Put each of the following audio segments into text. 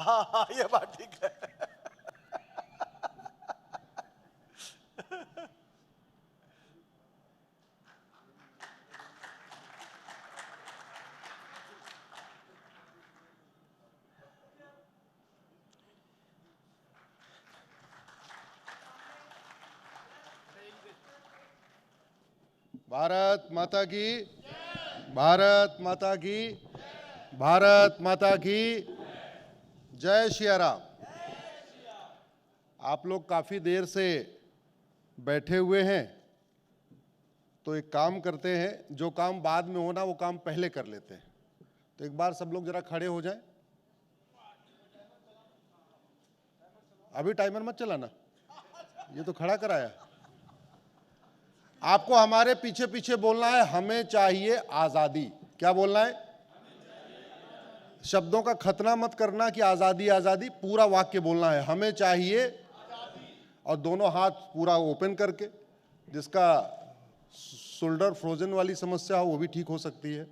हाँ हाँ, ये बात ठीक है। भारत माता की, भारत माता की, भारत माता की जय श्री राम। आप लोग काफी देर से बैठे हुए हैं, तो एक काम करते हैं, जो काम बाद में होना वो काम पहले कर लेते हैं। तो एक बार सब लोग जरा खड़े हो जाएं। अभी टाइमर मत चलाना, ये तो खड़ा कराया। आपको हमारे पीछे पीछे बोलना है, हमें चाहिए आजादी। क्या बोलना है? शब्दों का खतना मत करना कि आजादी आजादी, पूरा वाक्य बोलना है, हमें चाहिए। और दोनों हाथ पूरा ओपन करके, जिसका शोल्डर फ्रोजन वाली समस्या हो वो भी ठीक हो सकती है।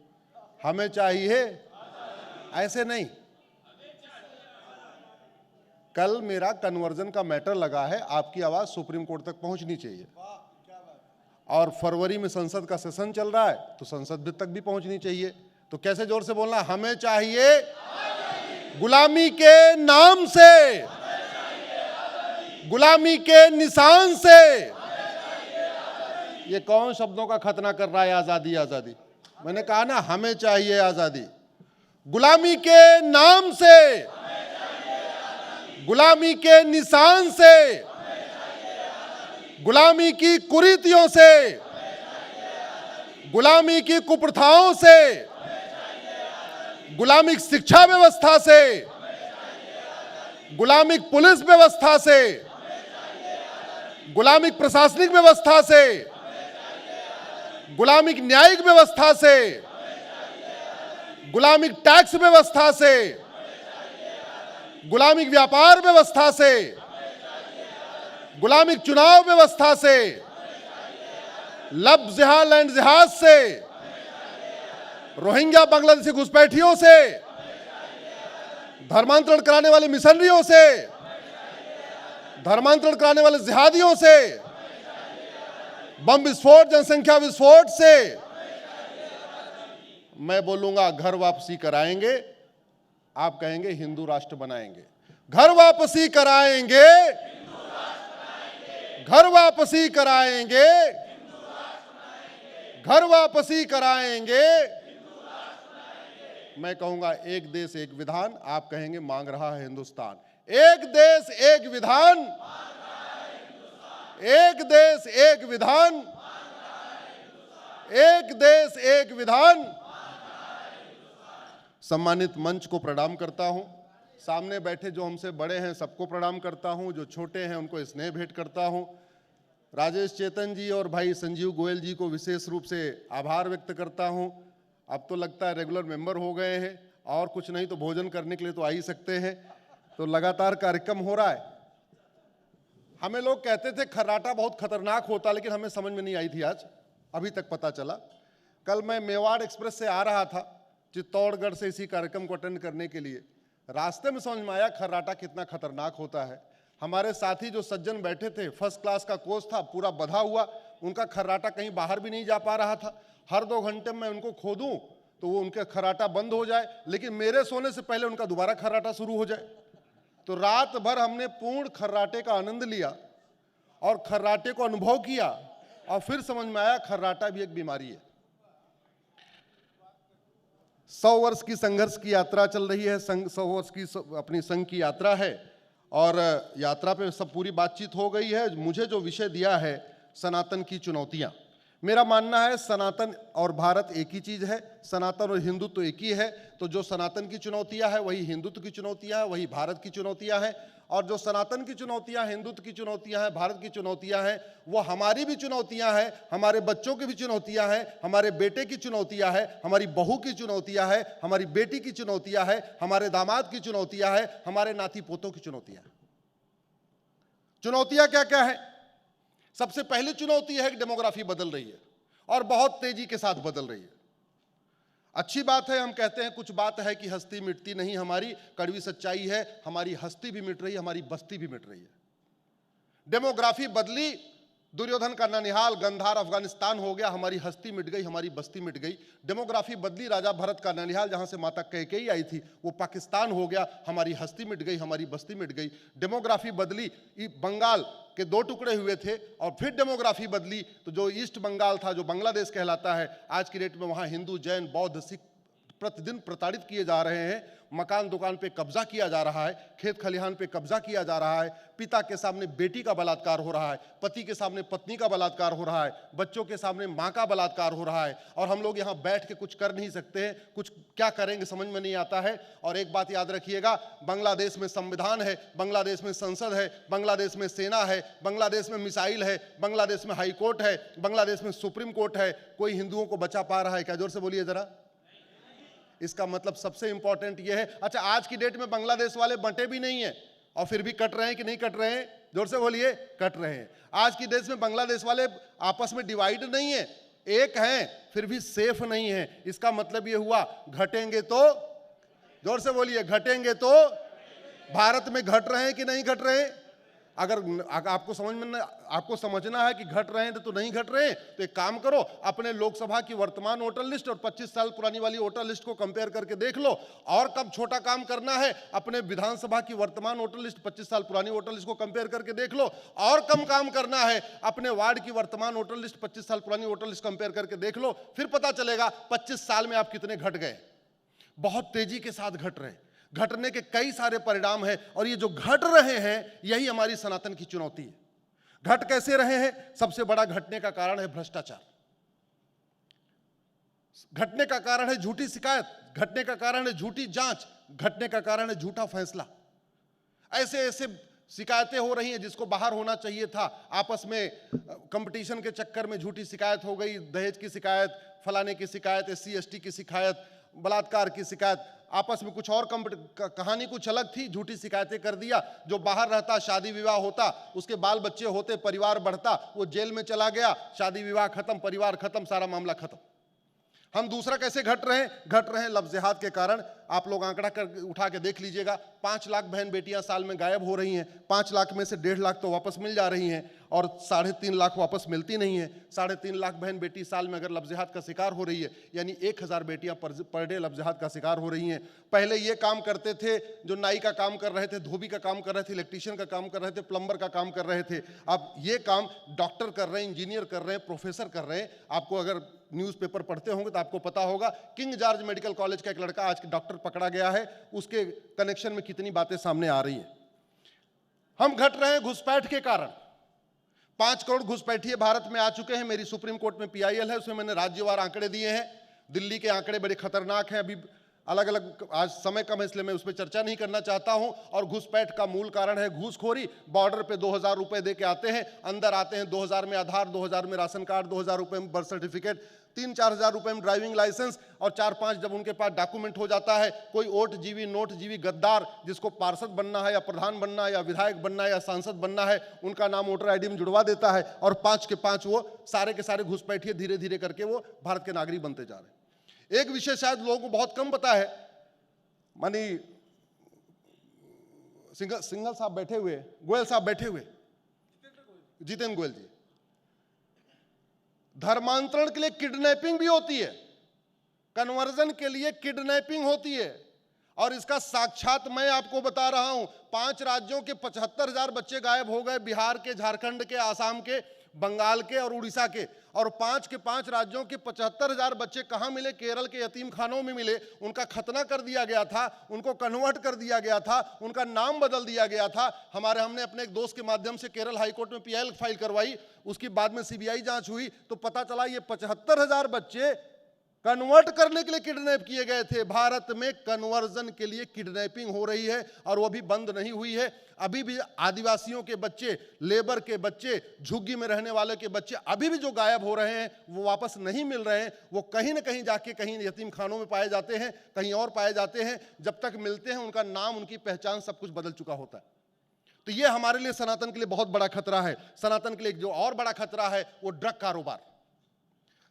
हमें चाहिए, ऐसे नहीं। कल मेरा कन्वर्जन का मैटर लगा है, आपकी आवाज सुप्रीम कोर्ट तक पहुंचनी चाहिए। और फरवरी में संसद का सेशन चल रहा है, तो संसद तक भी पहुंचनी चाहिए। तो कैसे जोर से बोलना? हमें चाहिए गुलामी के नाम से, गुलामी के निशान से। ये कौन शब्दों का खतना कर रहा है? आजादी आजादी। मैंने कहा ना, हमें चाहिए आजादी। गुलामी के नाम से, गुलामी के निशान से, गुलामी की कुरीतियों से, गुलामी की कुप्रथाओं से, गुलामिक शिक्षा व्यवस्था से, गुलामिक पुलिस व्यवस्था से, गुलामिक प्रशासनिक व्यवस्था से, गुलामिक न्यायिक व्यवस्था से, गुलामिक टैक्स व्यवस्था से, गुलामिक व्यापार व्यवस्था से, गुलामिक चुनाव व्यवस्था से, लब जिहाद लैंड जिहाद से, रोहिंग्या बांग्लादेशी घुसपैठियों से, धर्मांतरण कराने वाले मिशनरियों से, धर्मांतरण कराने वाले जिहादियों से, बम विस्फोट, जनसंख्या विस्फोट से। मैं बोलूंगा घर वापसी कराएंगे, आप कहेंगे हिंदू राष्ट्र बनाएंगे। घर वापसी कराएंगे, घर वापसी कराएंगे, घर वापसी कराएंगे। मैं कहूंगा एक देश एक विधान, आप कहेंगे मांग रहा है हिंदुस्तान। एक देश एक विधान, एक देश एक विधान, एक देश एक विधान। सम्मानित मंच को प्रणाम करता हूं, सामने बैठे जो हमसे बड़े हैं सबको प्रणाम करता हूं, जो छोटे हैं उनको स्नेह भेंट करता हूं। राजेश चेतन जी और भाई संजीव गोयल जी को विशेष रूप से आभार व्यक्त करता हूं। अब तो लगता है रेगुलर मेंबर हो गए हैं, और कुछ नहीं तो भोजन करने के लिए तो आ ही सकते हैं। तो लगातार कार्यक्रम हो रहा है। हमें लोग कहते थे खर्राटा बहुत खतरनाक होता, लेकिन हमें समझ में नहीं आई थी, आज अभी तक पता चला। कल मैं मेवाड़ एक्सप्रेस से आ रहा था चित्तौड़गढ़ से इसी कार्यक्रम को अटेंड करने के लिए। रास्ते में समझ में आया खर्राटा कितना खतरनाक होता है। हमारे साथी जो सज्जन बैठे थे, फर्स्ट क्लास का कोच था, पूरा बधा हुआ, उनका खर्राटा कहीं बाहर भी नहीं जा पा रहा था। हर 2 घंटे में उनको खोदूं तो वो उनका खर्राटा बंद हो जाए, लेकिन मेरे सोने से पहले उनका दोबारा खर्राटा शुरू हो जाए। तो रात भर हमने पूर्ण खर्राटे का आनंद लिया और खर्राटे को अनुभव किया, और फिर समझ में आया खर्राटा भी एक बीमारी है। 100 वर्ष की संघर्ष की यात्रा चल रही है, 100 वर्ष की अपनी संघ की यात्रा है, और यात्रा पे सब पूरी बातचीत हो गई है। मुझे जो विषय दिया है, सनातन की चुनौतियां। मेरा मानना है सनातन और भारत एक ही चीज है, सनातन और हिंदुत्व तो एक ही है। तो जो सनातन की चुनौतियां है वही हिंदुत्व की चुनौतियां है, वही भारत की चुनौतियां हैं। और जो सनातन की चुनौतियां, हिंदुत्व की चुनौतियां हैं, भारत की चुनौतियां हैं, वो हमारी भी चुनौतियां हैं, हमारे बच्चों की भी चुनौतियां हैं, हमारे बेटे की चुनौतियां हैं, हमारी बहू की चुनौतियां हैं, हमारी बेटी की चुनौतियां हैं, हमारे दामाद की चुनौतियां हैं, हमारे नाती पोतों की चुनौतियां हैं। चुनौतियां क्या क्या है? सबसे पहली चुनौती है कि डेमोग्राफी बदल रही है, और बहुत तेजी के साथ बदल रही है। अच्छी बात है, हम कहते हैं कुछ बात है कि हस्ती मिटती नहीं हमारी, कड़वी सच्चाई है हमारी हस्ती भी मिट रही है, हमारी बस्ती भी मिट रही है। डेमोग्राफी बदली, दुर्योधन का ननिहाल गंधार अफगानिस्तान हो गया, हमारी हस्ती मिट गई, हमारी बस्ती मिट गई। डेमोग्राफी बदली, राजा भरत का ननिहाल जहां से माता कैकेयी आई थी वो पाकिस्तान हो गया, हमारी हस्ती मिट गई, हमारी बस्ती मिट गई। डेमोग्राफी बदली, बंगाल के 2 टुकड़े हुए थे और फिर डेमोग्राफी बदली, तो जो ईस्ट बंगाल था, जो बांग्लादेश कहलाता है, आज की डेट में वहां हिंदू, जैन, बौद्ध, सिख प्रतिदिन प्रताड़ित किए जा रहे हैं। मकान दुकान पे कब्जा किया जा रहा है, खेत खलिहान पे कब्जा किया जा रहा है, पिता के सामने बेटी का बलात्कार हो रहा है, पति के सामने पत्नी का बलात्कार हो रहा है, बच्चों के सामने मां का बलात्कार हो रहा है, और हम लोग यहाँ बैठ के कुछ कर नहीं सकते हैं, कुछ क्या करेंगे समझ में नहीं आता है। और एक बात याद रखिएगा, बांग्लादेश में संविधान है, बांग्लादेश में संसद है, बांग्लादेश में सेना है, बांग्लादेश में मिसाइल है, बांग्लादेश में हाई कोर्ट है, बांग्लादेश में सुप्रीम कोर्ट है, कोई हिंदुओं को बचा पा रहा है क्या? जोर से बोलिए जरा। इसका मतलब सबसे इंपॉर्टेंट यह है, अच्छा आज की डेट में बांग्लादेश वाले बंटे भी नहीं है और फिर भी कट रहे हैं कि नहीं कट रहे हैं? जोर से बोलिए, कट रहे हैं। आज की देश में बांग्लादेश वाले आपस में डिवाइड नहीं है, एक हैं फिर भी सेफ नहीं है। इसका मतलब यह हुआ घटेंगे तो, जोर से बोलिए, घटेंगे तो भारत में घट रहे हैं कि नहीं घट रहे हैं? अगर आपको समझना है कि घट रहे हैं तो नहीं घट रहे हैं, तो एक काम करो, अपने लोकसभा की वर्तमान वोटर लिस्ट और 25 साल पुरानी वाली वोटर लिस्ट को कंपेयर करके देख लो। और कब छोटा काम करना है, अपने विधानसभा की वर्तमान वोटर लिस्ट 25 साल पुरानी वोटर लिस्ट को कंपेयर करके देख लो। और कम काम करना है, अपने वार्ड की वर्तमान वोटर लिस्ट 25 साल पुरानी वोटर लिस्ट कंपेयर करके देख लो, फिर पता चलेगा 25 साल में आप कितने घट गए। बहुत तेजी के साथ घट रहे, घटने के कई सारे परिणाम हैं, और ये जो घट रहे हैं यही हमारी सनातन की चुनौती है। घट कैसे रहे हैं? सबसे बड़ा घटने का कारण है भ्रष्टाचार, घटने का कारण है झूठी शिकायत, घटने का कारण है झूठी जांच, घटने का कारण है झूठा फैसला। ऐसे ऐसे शिकायतें हो रही हैं जिसको बाहर होना चाहिए था, आपस में कंपटीशन के चक्कर में झूठी शिकायत हो गई, दहेज की शिकायत, फलाने की शिकायत, SC ST की शिकायत, बलात्कार की शिकायत, आपस में कुछ और कहानी कुछ अलग थी, झूठी शिकायतें कर दिया। जो बाहर रहता, शादी विवाह होता, उसके बाल बच्चे होते, परिवार बढ़ता, वो जेल में चला गया, शादी विवाह खत्म, परिवार खत्म, सारा मामला खत्म। हम दूसरा कैसे घट रहे हैं? घट रहे हैं लफ्ज़ जिहाद के कारण। आप लोग आंकड़ा कर उठा के देख लीजिएगा, 5 लाख बहन बेटियां साल में गायब हो रही हैं। 5 लाख में से 1.5 लाख तो वापस मिल जा रही हैं और 3.5 लाख वापस मिलती नहीं है। 3.5 लाख बहन बेटी साल में अगर लफ्ज़ जिहाद का शिकार हो रही है, यानी 1000 बेटियां पर डे लफ्ज़ जिहाद का शिकार हो रही हैं। पहले ये काम करते थे, जो नाई का काम कर रहे थे, धोबी का काम कर रहे थे, इलेक्ट्रीशियन का काम कर रहे थे, प्लम्बर का काम कर रहे थे, अब ये काम डॉक्टर कर रहे हैं, इंजीनियर कर रहे हैं, प्रोफेसर कर रहे हैं। आपको अगर न्यूज़पेपर पढ़ते होंगे तो आपको पता होगा, किंग जॉर्ज मेडिकल कॉलेज का एक लड़का आज डॉक्टर पकड़ा गया है, उसके कनेक्शन में कितनी बातें सामने आ रही हैं। हम घट रहे हैं घुसपैठ के कारण। 5 करोड़ घुसपैठिए भारत में आ चुके हैं। मेरी सुप्रीम कोर्ट में PIL है, उसमें मैंने राज्यवार आंकड़े दिए हैं। दिल्ली के आंकड़े बड़े खतरनाक हैं, अभी अलग अलग, आज समय कम है इसलिए मैं उस पर चर्चा नहीं करना चाहता हूं। और घुसपैठ का मूल कारण है घूसखोरी। बॉर्डर पे 2000 रुपए दे के आते हैं, अंदर आते हैं 2000 में आधार, 2000 में राशन कार्ड, 2000 रुपए में बर्थ सर्टिफिकेट, 3-4 हजार रुपए में ड्राइविंग लाइसेंस, और 4-5 जब उनके पास डॉक्यूमेंट हो जाता है, कोई ओट जीवी नोट जीवी गद्दार जिसको पार्षद बनना है या प्रधान बनना है या विधायक बनना है या सांसद बनना है, उनका नाम वोटर ID में जुड़वा देता है, और 5 के 5 वो सारे के सारे घुसपैठिए धीरे धीरे करके वो भारत के नागरिक बनते जा रहे हैं। एक विषय शायद लोगों को बहुत कम पता है, मानी सिंघल साहब बैठे हुए, गोयल साहब बैठे हुए, जितेंद्र गोयल जी, धर्मांतरण के लिए किडनैपिंग भी होती है, कन्वर्जन के लिए किडनैपिंग होती है, और इसका साक्षात मैं आपको बता रहा हूं। 5 राज्यों के 75,000 बच्चे गायब हो गए, बिहार के, झारखंड के, आसाम के, बंगाल के और उड़ीसा के, और 5 के 5 राज्यों के 75,000 बच्चे कहां मिले? केरल के यतीम खानों में मिले। उनका खतना कर दिया गया था, उनको कन्वर्ट कर दिया गया था, उनका नाम बदल दिया गया था। हमने अपने एक दोस्त के माध्यम से केरल हाईकोर्ट में PIL फाइल करवाई, उसकी बाद में CBI जांच हुई तो पता चला ये 75,000 बच्चे कन्वर्ट करने के लिए किडनैप किए गए थे। भारत में कन्वर्जन के लिए किडनैपिंग हो रही है और वो भी बंद नहीं हुई है। अभी भी आदिवासियों के बच्चे, लेबर के बच्चे, झुग्गी में रहने वाले के बच्चे अभी भी जो गायब हो रहे हैं, वो वापस नहीं मिल रहे हैं। वो कहीं ना कहीं जाके कहीं यतीम खानों में पाए जाते हैं, कहीं और पाए जाते हैं। जब तक मिलते हैं उनका नाम, उनकी पहचान, सब कुछ बदल चुका होता है। तो ये हमारे लिए, सनातन के लिए बहुत बड़ा खतरा है। सनातन के लिए जो और बड़ा खतरा है वो ड्रग कारोबार।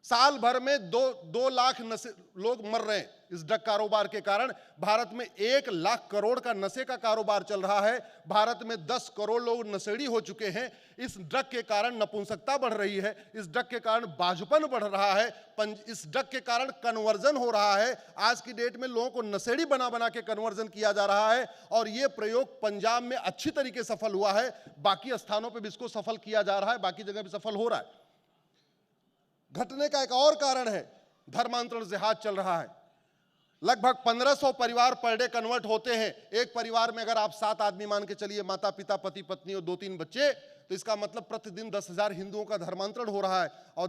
साल भर में 2 लाख नशे लोग मर रहे हैं इस ड्रग कारोबार के कारण। भारत में 1 लाख करोड़ का नशे का कारोबार चल रहा है। भारत में 10 करोड़ लोग नशेड़ी हो चुके हैं। इस ड्रग के कारण नपुंसकता बढ़ रही है, इस ड्रग के कारण बाजुपन बढ़ रहा है, इस ड्रग के कारण कन्वर्जन हो रहा है। आज की डेट में लोगों को नशेड़ी बना बना के कन्वर्जन किया जा रहा है और यह प्रयोग पंजाब में अच्छी तरीके से सफल हुआ है। बाकी स्थानों पर भी इसको सफल किया जा रहा है, बाकी जगह भी सफल हो रहा है। घटने का एक और कारण है धर्मांतरण जिहाद चल रहा है। लगभग 1500 परिवार पर डे कन्वर्ट होते हैं। एक परिवार में अगर आप 7 आदमी मान के चलिए, माता पिता पति पत्नी और 2-3 बच्चे, तो इसका मतलब प्रतिदिन 10,000 हिंदुओं का धर्मांतरण हो रहा है। और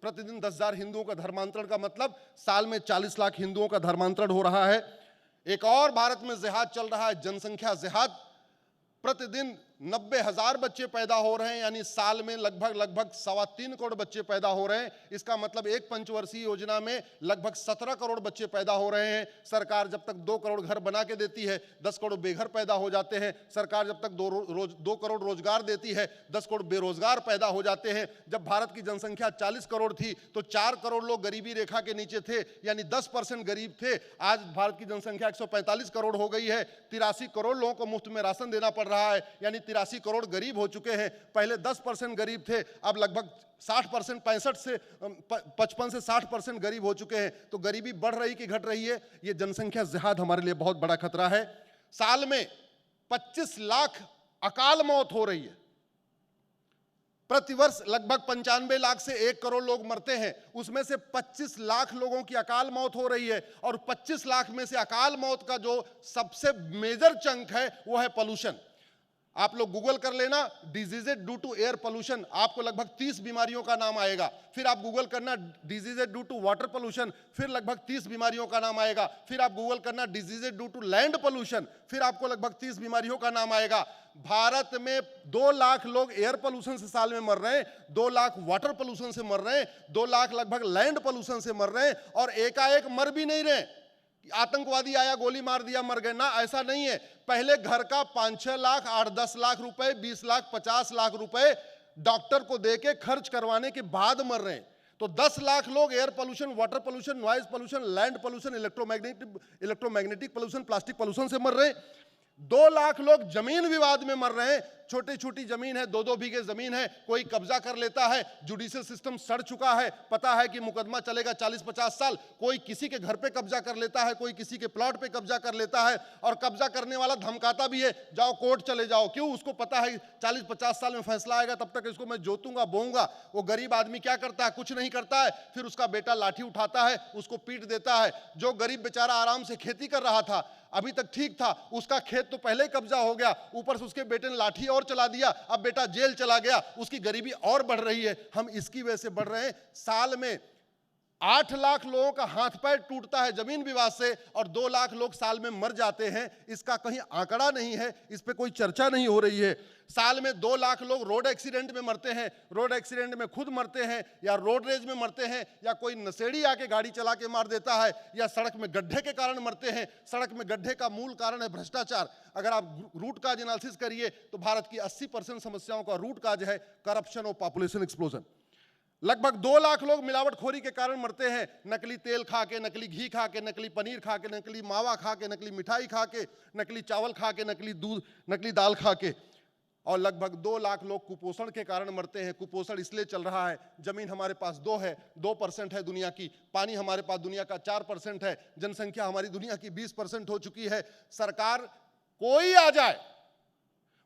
प्रतिदिन 10,000 हिंदुओं का धर्मांतरण का मतलब साल में 40 लाख हिंदुओं का धर्मांतरण हो रहा है। एक और भारत में जिहाद चल रहा है, जनसंख्या जिहाद। प्रतिदिन 90,000 बच्चे पैदा हो रहे हैं, यानी साल में लगभग 3.25 करोड़ बच्चे पैदा हो रहे हैं। इसका मतलब एक पंचवर्षीय योजना में लगभग 17 करोड़ बच्चे पैदा हो रहे हैं। सरकार जब तक 2 करोड़ घर बना के देती है, 10 करोड़ बेघर पैदा हो जाते हैं। सरकार जब तक 2 करोड़ रोजगार देती है, 10 करोड़ बेरोजगार पैदा हो जाते हैं। जब भारत की जनसंख्या 40 करोड़ थी तो 4 करोड़ लोग गरीबी रेखा के नीचे थे, यानी 10% गरीब थे। आज भारत की जनसंख्या 145 करोड़ हो गई है। 83 करोड़ लोगों को मुफ्त में राशन देना पड़ रहा है, यानी 83 करोड़ गरीब हो चुके हैं। पहले 10% गरीब थे, अब लगभग 60%, 55 से 60% गरीब हो चुके हैं। तो गरीबी बढ़ रही कि घट रही है? ये जनसंख्या जिहाद हमारे लिए बहुत बड़ा खतरा है। साल में 25 लाख अकाल मौत हो रही है। प्रतिवर्ष लगभग 95 लाख से 1 करोड़ लोग मरते हैं, उसमें से 25 लाख लोगों की अकाल मौत हो रही है। और 25 लाख में से अकाल मौत का जो सबसे मेजर चंक है वो है पोल्यूशन। आप लोग गूगल कर लेना, diseases due to air pollution, आपको लगभग 30 बीमारियों का नाम आएगा। फिर आप गूगल करना diseases due to water pollution, फिर लगभग 30 बीमारियों का नाम आएगा। फिर आप गूगल करना diseases due to land pollution, फिर आपको लगभग 30 बीमारियों का नाम आएगा। भारत में 2 लाख लोग एयर पोल्यूशन से साल में मर रहे हैं, 2 लाख वाटर पोल्यूशन से मर रहे हैं, 2 लाख लगभग लैंड पोल्यूशन से मर रहे हैं। और एकाएक मर भी नहीं रहे, आतंकवादी आया गोली मार दिया मर गए ना, ऐसा नहीं है। पहले घर का 5-6 लाख 8-10 लाख रुपए, 20 लाख 50 लाख रुपए डॉक्टर को देके खर्च करवाने के बाद मर रहे हैं। तो 10 लाख लोग air pollution, water pollution, noise pollution, land pollution, electromagnetic pollution, plastic pollution से मर रहे हैं। 2 लाख लोग जमीन विवाद में मर रहे हैं। छोटी छोटी जमीन है, 2-2 बीघे जमीन है, कोई कब्जा कर लेता है, जुडिशियल सिस्टम सड़ चुका है, पता है कि मुकदमा चलेगा 40-50 साल। कोई किसी के घर पे कब्जा कर लेता है, कोई किसी के प्लॉट पे कब्जा कर लेता है, और कब्जा करने वाला धमकाता भी है, जाओ कोर्ट चले जाओ। क्यों? उसको पता है 40-50 साल में फैसला आएगा, तब तक इसको मैं जोतूंगा बोऊंगा। वो गरीब आदमी क्या करता है? कुछ नहीं करता है। फिर उसका बेटा लाठी उठाता है, उसको पीट देता है। जो गरीब बेचारा आराम से खेती कर रहा था, अभी तक ठीक था, उसका खेत तो पहले ही कब्जा हो गया, ऊपर से उसके बेटे ने लाठी और चला दिया, अब बेटा जेल चला गया, उसकी गरीबी और बढ़ रही है। हम इसकी वजह से बढ़ रहे हैं। साल में 8 लाख लोगों का हाथ पैर टूटता है जमीन विवाद से, और 2 लाख लोग साल में मर जाते हैं। इसका कहीं आंकड़ा नहीं है, इस पे कोई चर्चा नहीं हो रही है। साल में 2 लाख लोग रोड एक्सीडेंट में मरते हैं, रोड एक्सीडेंट में खुद मरते हैं, या रोड रेज में मरते हैं, या कोई नशेड़ी आके गाड़ी चला के मार देता है, या सड़क में गड्ढे के कारण मरते हैं। सड़क में गड्ढे का मूल कारण है भ्रष्टाचार। अगर आप रूट काज एनालिसिस करिए तो भारत की 80% समस्याओं का रूट काज है करप्शन और पॉपुलेशन एक्सप्लोजन। लगभग 2 लाख लोग मिलावटखोरी के कारण मरते हैं, नकली तेल खा के, नकली घी खा के, नकली पनीर खा के, नकली मावा खा के, नकली मिठाई खा के, नकली चावल खा के, नकली दूध, नकली दाल खा के। और लगभग 2 लाख लोग कुपोषण के कारण मरते हैं। कुपोषण इसलिए चल रहा है, जमीन हमारे पास 2% है दुनिया की, पानी हमारे पास दुनिया का 4% है, जनसंख्या हमारी दुनिया की 20% हो चुकी है। सरकार कोई आ जाए,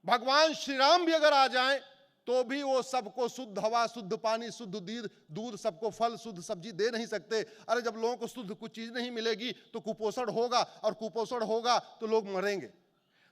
भगवान श्री राम भी अगर आ जाए, तो भी वो सबको शुद्ध हवा, शुद्ध पानी, शुद्ध दूध, सबको फल, शुद्ध सब्जी दे नहीं सकते। अरे जब लोगों को शुद्ध कुछ चीज नहीं मिलेगी तो कुपोषण होगा, और कुपोषण होगा तो लोग मरेंगे।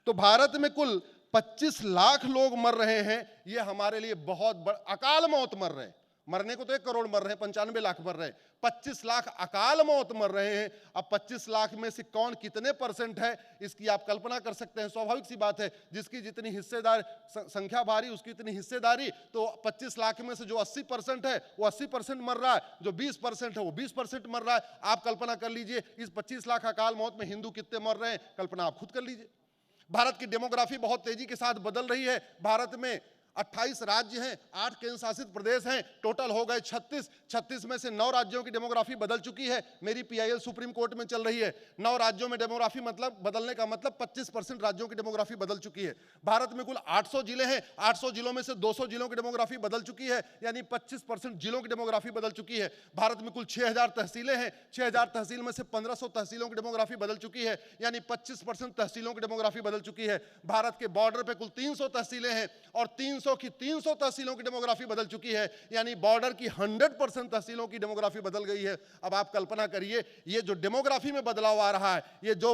तो भारत में कुल 25 लाख लोग मर रहे हैं। ये हमारे लिए बहुत बड़ा अकाल मौत मर रहे हैं। मरने को तो 1 करोड़ मर रहे हैं, 95 लाख मर रहे हैं, 25 लाख अकाल मौत मर रहे हैं। अब 25 लाख में से कौन कितने % है, इसकी आप कल्पना कर सकते हैं। स्वाभाविक सी बात है, जिसकी जितनी हिस्सेदार संख्या भारी उसकी इतनी हिस्सेदारी। तो 25 लाख में से जो 80% है वो 80% मर रहा है, जो 20% है वो 20% मर रहा है। आप कल्पना कर लीजिए इस 25 लाख अकाल मौत में हिंदू कितने मर रहे हैं, कल्पना आप खुद कर लीजिए। भारत की डेमोग्राफी बहुत तेजी के साथ बदल रही है। भारत में 28 राज्य हैं, 8 केंद्र शासित प्रदेश हैं, टोटल हो गए 36। 36 में से 9 राज्यों की डेमोग्राफी बदल चुकी है। मेरी पीआईएल सुप्रीम कोर्ट में चल रही है। 9 राज्यों में डेमोग्राफी मतलब बदलने का मतलब 25% राज्यों की डेमोग्राफी बदल चुकी है। भारत में कुल 800 जिले हैं, 800 जिलों में से 200 जिलों की डेमोग्राफी बदल चुकी है, यानी 25% जिलों की डेमोग्राफी बदल चुकी है। भारत में कुल 6000 तहसीलें हैं, 6000 तहसील में से 1500 तहसीलों की डेमोग्राफी बदल चुकी है, यानी 25% तहसीलों की डेमोग्राफी बदल चुकी है। भारत के बॉर्डर पे कुल 300 तहसीलें हैं और 300 की 300 तहसीलों की डेमोग्राफी बदल चुकी है, यानी बॉर्डर की 100% तहसीलों की डेमोग्राफी बदल गई है। अब आप कल्पना करिए, ये जो डेमोग्राफी में बदलाव आ रहा है, ये जो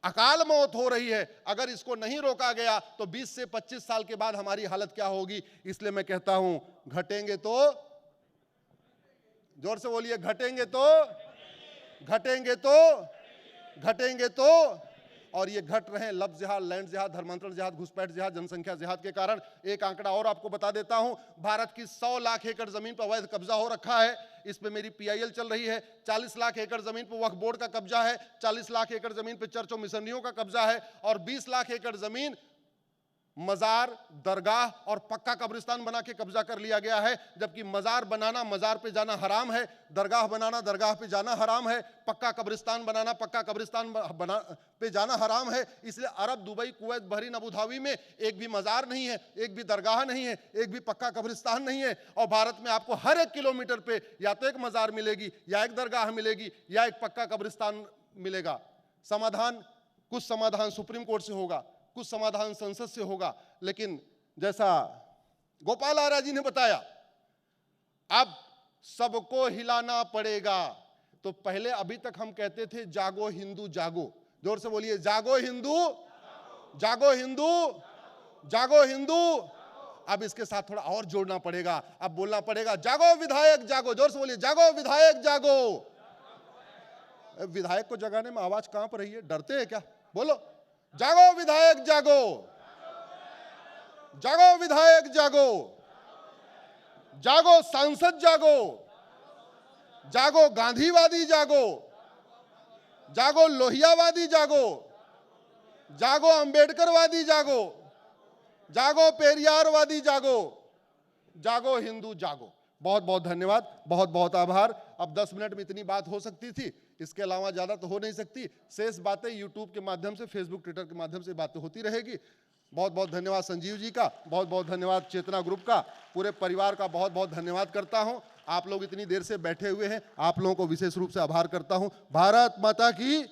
अकाल मौत हो रही है, अगर इसको नहीं रोका गया तो 20 से 25 साल के बाद हमारी हालत क्या होगी। इसलिए मैं कहता हूं, घटेंगे तो, जोर से बोलिए, घटेंगे तो, घटेंगे तो, घटेंगे तो। और ये घट रहे हैं लफ्ज जिहाद, लैंड जिहाद, धर्मांतरण जिहाद, घुसपैठ जिहाद, जनसंख्या जिहाद के कारण। एक आंकड़ा और आपको बता देता हूं, भारत की 100 लाख एकड़ जमीन पर अवैध कब्जा हो रखा है। इस पे मेरी पीआईएल चल रही है। 40 लाख एकड़ जमीन पर वक्फ बोर्ड का कब्जा है, 40 लाख एकड़ जमीन पर चर्च और मिशनरियों का कब्जा है, और 20 लाख एकड़ जमीन मजार, दरगाह और पक्का कब्रिस्तान बना के कब्जा कर लिया गया है। जबकि मजार बनाना, मजार पे जाना हराम है, दरगाह बनाना, दरगाह पे जाना हराम है, पक्का कब्रिस्तान बनाना, पक्का कब्रिस्तान पे जाना हराम है। इसलिए Arab, Dubai, Kuwait, Bahrain, Abu Dhabi में एक भी मजार नहीं है, एक भी दरगाह नहीं है, एक भी पक्का कब्रिस्तान नहीं है। और भारत में आपको हर 1 किलोमीटर पे या तो एक मजार मिलेगी, या एक दरगाह मिलेगी, या एक पक्का कब्रिस्तान मिलेगा। समाधान, कुछ समाधान सुप्रीम कोर्ट से होगा, कुछ समाधान संसद से होगा, लेकिन जैसा गोपाल आर्या जी ने बताया, अब सबको हिलाना पड़ेगा। तो पहले, अभी तक हम कहते थे जागो हिंदू जागो, जोर से बोलिए, जागो हिंदू, जागो हिंदू, जागो हिंदू। अब इसके साथ थोड़ा और जोड़ना पड़ेगा, अब बोलना पड़ेगा जागो विधायक जागो, जोर से बोलिए, जागो विधायक जागो। विधायक को जगाने में आवाज कहां पर रही है, डरते हैं क्या? बोलो, जागो विधायक जागो, जागो विधायक जागो, जागो सांसद जागो, जागो गांधीवादी जागो, जागो लोहियावादी जागो, जागो अंबेडकरवादी जागो, जागो पेरियारवादी जागो, जागो हिंदू जागो। बहुत बहुत धन्यवाद, बहुत बहुत आभार। अब 10 मिनट में इतनी बात हो सकती थी, इसके अलावा ज्यादा तो हो नहीं सकती। शेष बातें यूट्यूब के माध्यम से, फेसबुक, ट्विटर के माध्यम से बातें होती रहेगी। बहुत बहुत धन्यवाद संजीव जी का, बहुत बहुत धन्यवाद चेतना ग्रुप का, पूरे परिवार का बहुत बहुत धन्यवाद करता हूं। आप लोग इतनी देर से बैठे हुए हैं, आप लोगों को विशेष रूप से आभार करता हूं। भारत माता की